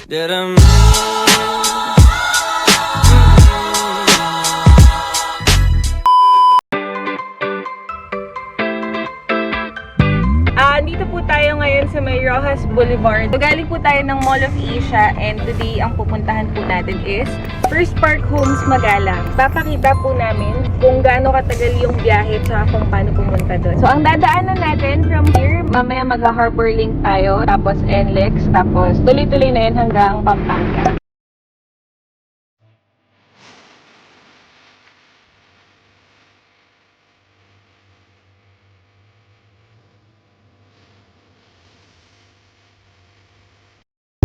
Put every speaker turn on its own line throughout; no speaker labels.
that I'm
Dito po tayo ngayon sa may Rojas Boulevard. So, galing po tayo ng Mall of Asia and today ang pupuntahan po natin is First Park Homes Magalang. Papakita po namin kung gaano katagal yung biyahe at kung paano pumunta doon. So, ang dadaanan natin from here, mamaya mag-Harbor Link tayo, tapos NLEX, tapos tuloy-tuloy na yun hanggang Pampanga.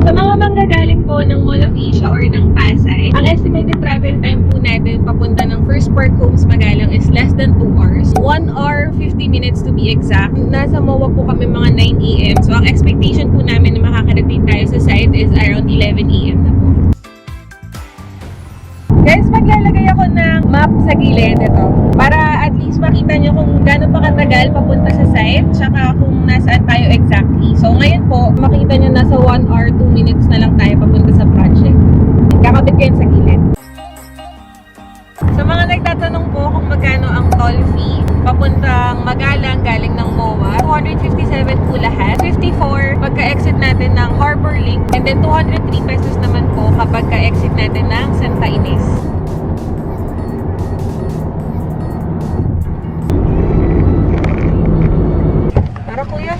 Sa mga manggagaling po ng Mall of Asia or ng Pasay, ang estimated travel time po natin papunta ng First Park Homes Magalang is less than 2 hours. 1 hour, 50 minutes to be exact. Nasa MOA po kami mga 9 AM. So, ang expectation po namin na makakarating tayo sa site is around 11 AM na po. Guys, maglalagay ako ng map sa gilid ito para at least makita nyo kung gaano pa katagal papunta sa site tsaka kung nasaan tayo exactly. So ngayon po, makita nyo nasa 1 hour, 2 minutes na lang tayo papunta sa project. Kakabit ko yun sa gilid. Sa mga nagtatanong po kung magkano ang toll fee papuntang Magalang galing ng MOA, 257 po lahat. 54 pagka-exit natin ng Harbor Link and then 203 pesos naman po kapag ka-exit natin ng Santa Ines. Tara kuya.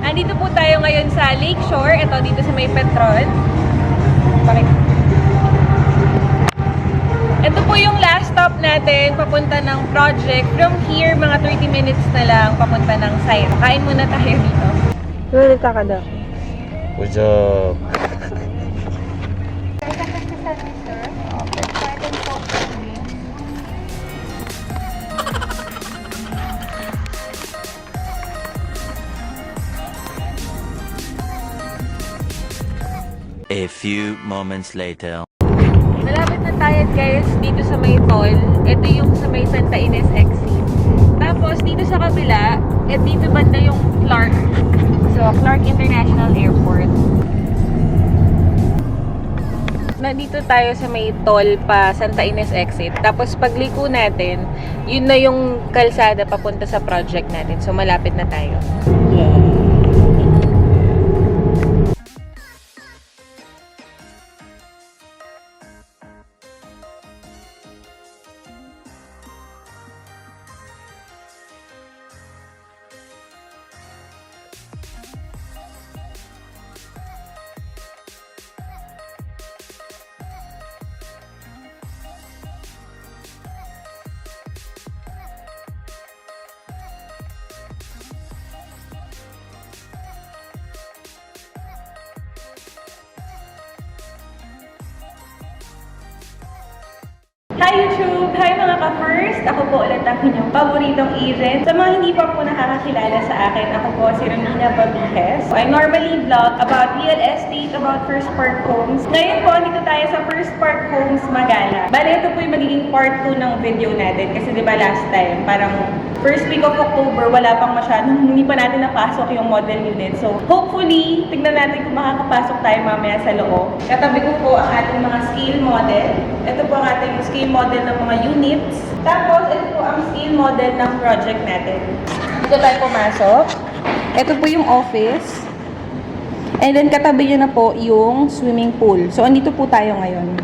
Andito po tayo ngayon sa Lakeshore. Ito dito sa may Petron. Ito po yung last stop natin papunta ng project. From here, mga 30 minutes na lang papunta ng site. Kain muna tayo dito. Lulita ka daw.
Good job.
A few moments later.
Malapit na tayo guys dito sa may toll. Ito yung sa may Santa Ines exit. Tapos dito sa kabila, dito banda yung Clark. So, Clark International Airport. Nandito tayo sa may toll pa Santa Ines exit. Tapos pagliko natin, yun na yung kalsada papunta sa project natin. So, malapit na tayo. Hi YouTube! Hi mga ka-first! Ako po ulit ang inyong paboritong agent. Sa mga hindi pa po nakakakilala sa akin, ako po si Romina Babijes. I normally vlog about real estate, about First Park Homes. Ngayon po, dito tayo sa First Park Homes Magalang. Bale, ito po yung magiging part 2 ng video natin. Kasi diba last time, parang first week of October, wala pang masyadong, hindi pa natin napasok yung model unit. So, hopefully, tignan natin kung makakapasok tayo mamaya sa loob. Katabi ko po ang ating mga scale model. Ito po ang ating scale model ng mga units. Tapos, ito po ang scale model ng project natin. Dito tayo pumasok. Ito po yung office. And then, katabi nyo na po yung swimming pool. So, andito po tayo ngayon.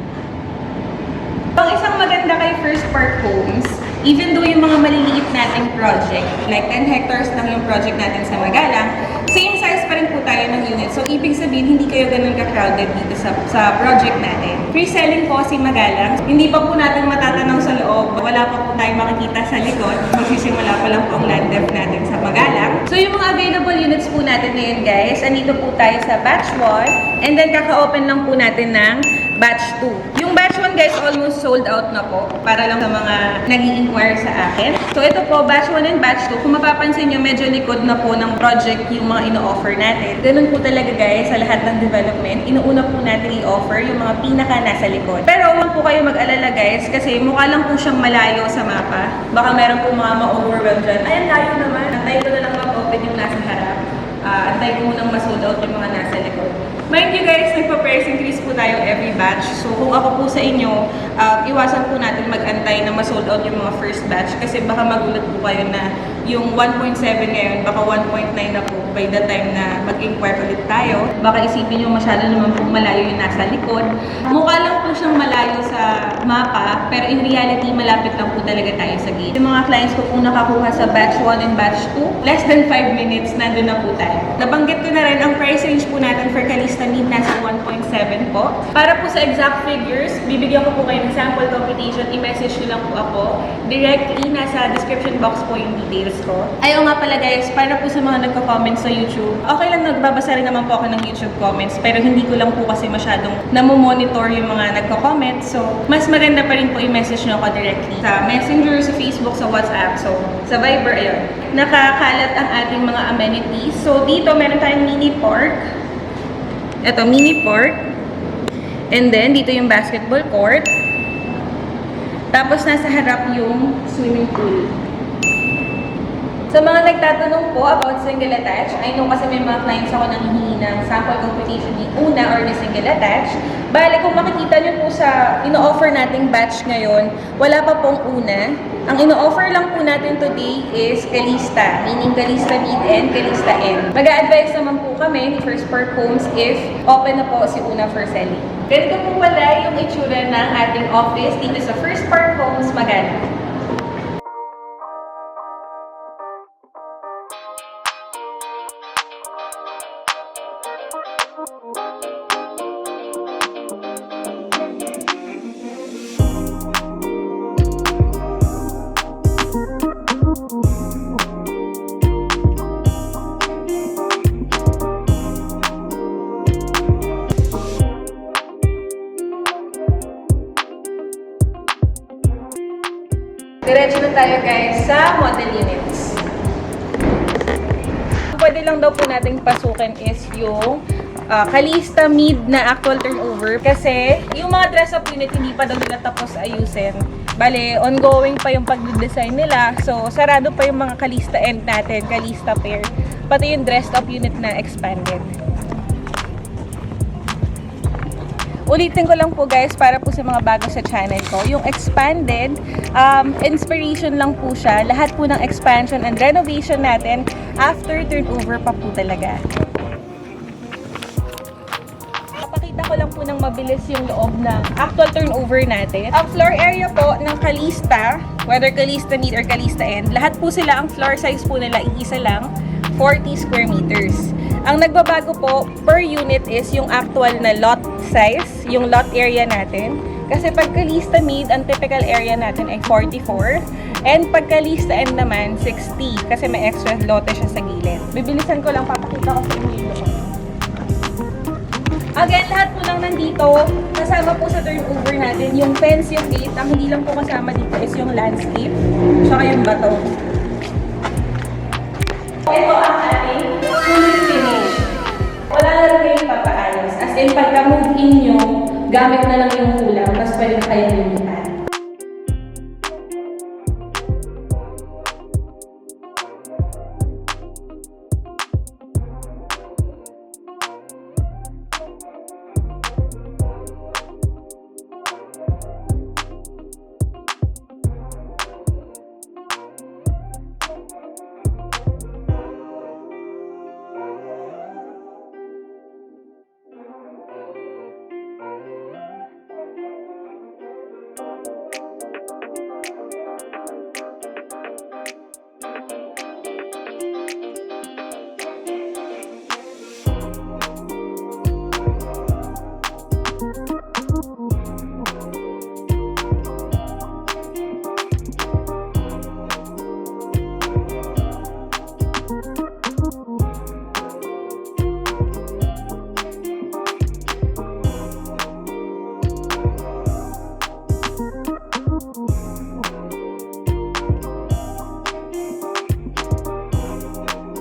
Ang isang maganda kay First Park Homes, even though yung mga maliliit nating project, like 10 hectares lang yung project natin sa Magalang, same size pa rin po tayo ng unit. So, ibig sabihin, hindi kayo ganun ka-crowded dito sa project natin. Free selling po si Magalang. Hindi pa po natin matatanaw sa loob. Wala pa po tayong makikita sa likod. Magsisimula pa lang po ang land depth natin sa Magalang. So, yung mga available units po natin ngayon, guys, andito po tayo sa batch 1. And then, kaka-open lang po natin ng batch 2. Yung batch 1, guys, almost sold out na po. Para lang sa mga nag-i-inquire sa akin. So, ito po, batch 1 and batch 2. Kung mapapansin nyo, medyo likod na po ng project yung mga ino-offer natin. Ganun po talaga, guys, sa lahat ng development. Inuuna po natin i-offer yung mga pinaka nasa likod. Pero huwag po kayo mag-alala, guys, kasi mukha lang po siyang malayo sa mapa. Baka meron po mga ma-overwhelm dyan. Ay, layo naman. Antay ko na lang mag-open yung nasa harap. Antay ko munang ma-sold out yung mga nasa likod. Mind you guys, nagpa-price increase po tayo every batch. So kung ako po sa inyo, iwasan po natin mag-antay na ma-sold out yung mga first batch kasi baka magulat po kayo na yung 1.7 ngayon, baka 1.9 na po by the time na mag-inquire ulit tayo. Baka isipin nyo masyado naman po malayo yung nasa likod. Mukha lang po siyang malayo sa mapa, pero in reality, malapit lang po talaga tayo sa gate. Yung mga clients ko po nakakuha sa batch 1 and batch 2, less than 5 minutes, nandun na po tayo. Nabanggit ko na rin, ang price range po natin for Calista Meat nasa 1.7 po. Para po sa exact figures, bibigyan ko po kayo ng sample computation, i-message nyo lang po ako. Directly, nasa description box po yung details ko. Ayaw nga pala guys, para po sa mga nagko-comment sa YouTube, okay lang nagbabasa rin naman po ako ng YouTube comments, pero hindi ko lang po kasi masyadong namomonitor yung mga nagko-comment. So, mas maganda pa rin po i-message nyo ako directly sa Messenger, sa Facebook, sa WhatsApp. So, sa Viber, ayun. Nakakalat ang ating mga amenities. So, dito meron tayong mini park. Ito, mini park. And then, dito yung basketball court. Tapos, nasa harap yung swimming pool. Sa mga nagtatanong po about single attach, I know kasi may mga clients ako nang hihingi ng sample computation ni una or ni single attach. Bale, kung makikita nyo po sa ino-offer nating batch ngayon, wala pa pong una. Ang ino-offer lang po natin today is Calista, meaning Calista Mid and Calista End. Mag-a-advise naman po kami ni First Park Homes if open na po si una for selling. Ganito po pala yung itsura ng ating office dito sa First Park Homes, Magana. Diretso na tayo guys sa model units. Pwede lang daw po nating pasukin is yung Calista Mid na actual turnover kasi yung mga dress-up unit hindi pa daw nila tapos ayusin. Bale, ongoing pa yung pag-design nila. So, sarado pa yung mga Calista End natin, Calista Pair. Pati yung dressed-up unit na expanded. Ulitin ko lang po guys para po sa mga bago sa channel ko. Yung expanded, inspiration lang po siya. Lahat po ng expansion and renovation natin after turnover pa po talaga. Papakita ko lang po ng mabilis yung loob ng actual turnover natin. Ang floor area po ng Calista, whether Calista Mid or Calista End, lahat po sila, ang floor size po nila, iisa lang, 40 square meters. Ang nagbabago po per unit is yung actual na lot size, yung lot area natin. Kasi pag Calista Mid, ang typical area natin ay 44. And pag Calista End naman, 60. Kasi may extra lote siya sa gilid. Bibilisan ko lang, papakita ko sa inyo yung loob. Again, lahat po lang nandito. Kasama po sa turnover natin yung fence, yung gate. Ang hindi lang po kasama dito is yung landscape. Tsaka yung bato. Ito ang ating fully finished. Wala na rin kayong papaayos. As in, pagka-move in nyo, gamit na lang yung kulang, tapos pwede na kayong lumitan.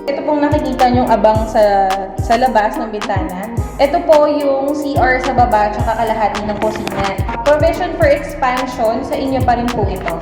Ito pong nakikita nyong abang sa labas ng bintana. Ito po yung CR sa baba at kalahati ng kusina. Provision for expansion, sa inyo pa rin po ito.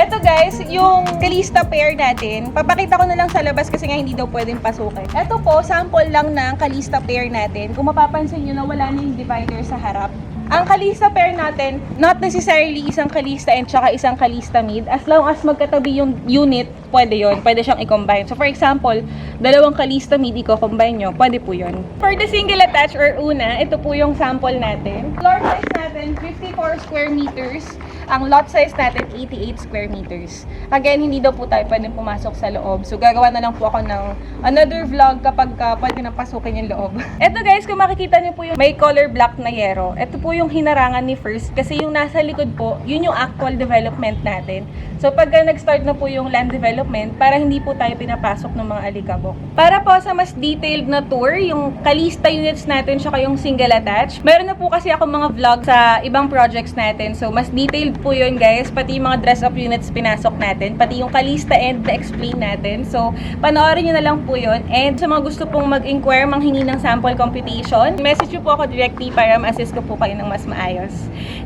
Ito guys, yung Calista pair natin, papakita ko na lang sa labas kasi nga hindi daw pwedeng pasukin. Ito po, sample lang ng Calista pair natin. Kung mapapansin nyo na wala na yung divider sa harap. Ang Calista pair natin, not necessarily isang Calista and tsaka isang Calista mid. As long as magkatabi yung unit, pwede yon, pwede siyang i-combine. So for example, dalawang Calista mid i-combine nyo, pwede po yon. For the single attach or una, ito po yung sample natin. Floor size natin, 54 square meters. Ang lot size natin, 88 square meters. Again, hindi daw po tayo pwedeng pumasok sa loob. So gagawa na lang po ako ng another vlog kapag pwede nang pasukin yung loob. Ito guys, kung makikita niyo po yung may color black na yero, ito po yung hinarangan ni First kasi yung nasa likod po, yun yung actual development natin. So pagka nag-start na po yung land development, para hindi po tayo pinapasok ng mga alikabok. Para po sa mas detailed na tour, yung Calista units natin tsaka yung single attach, meron na po kasi ako mga vlog sa ibang projects natin. So mas detailed po yun guys, pati yung mga dress-up units pinasok natin, pati yung Calista end na-explain natin. So panoorin nyo na lang po yun. And sa mga gusto pong mag-inquire, manghingi ng sample computation, message nyo po ako directly para ma-assist ko po kayo ng mas maayos.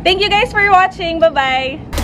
Thank you guys for watching. Bye-bye!